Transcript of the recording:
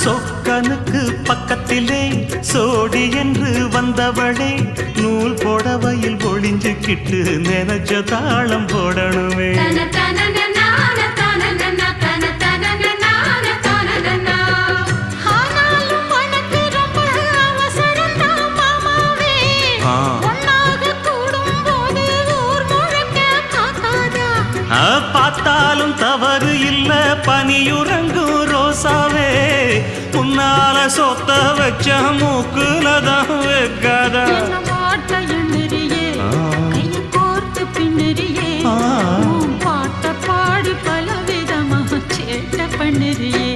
சொக்கனுக்கு பக்கத்திலே சோடி என்று வந்தவளே நூல் புடவையில் ஒளிஞ்சுக்கிட்டு நினைச்ச தாளம் போடணுமே. பார்த்தாலும் தவறு இல்ல பனியுறங்கும் ரோசாவே உன்னால சொத்த வச்ச மூக்குலதான் வைக்காத பாட்ட பாடி பல விதமா சேட்ட பண்ணுறியே.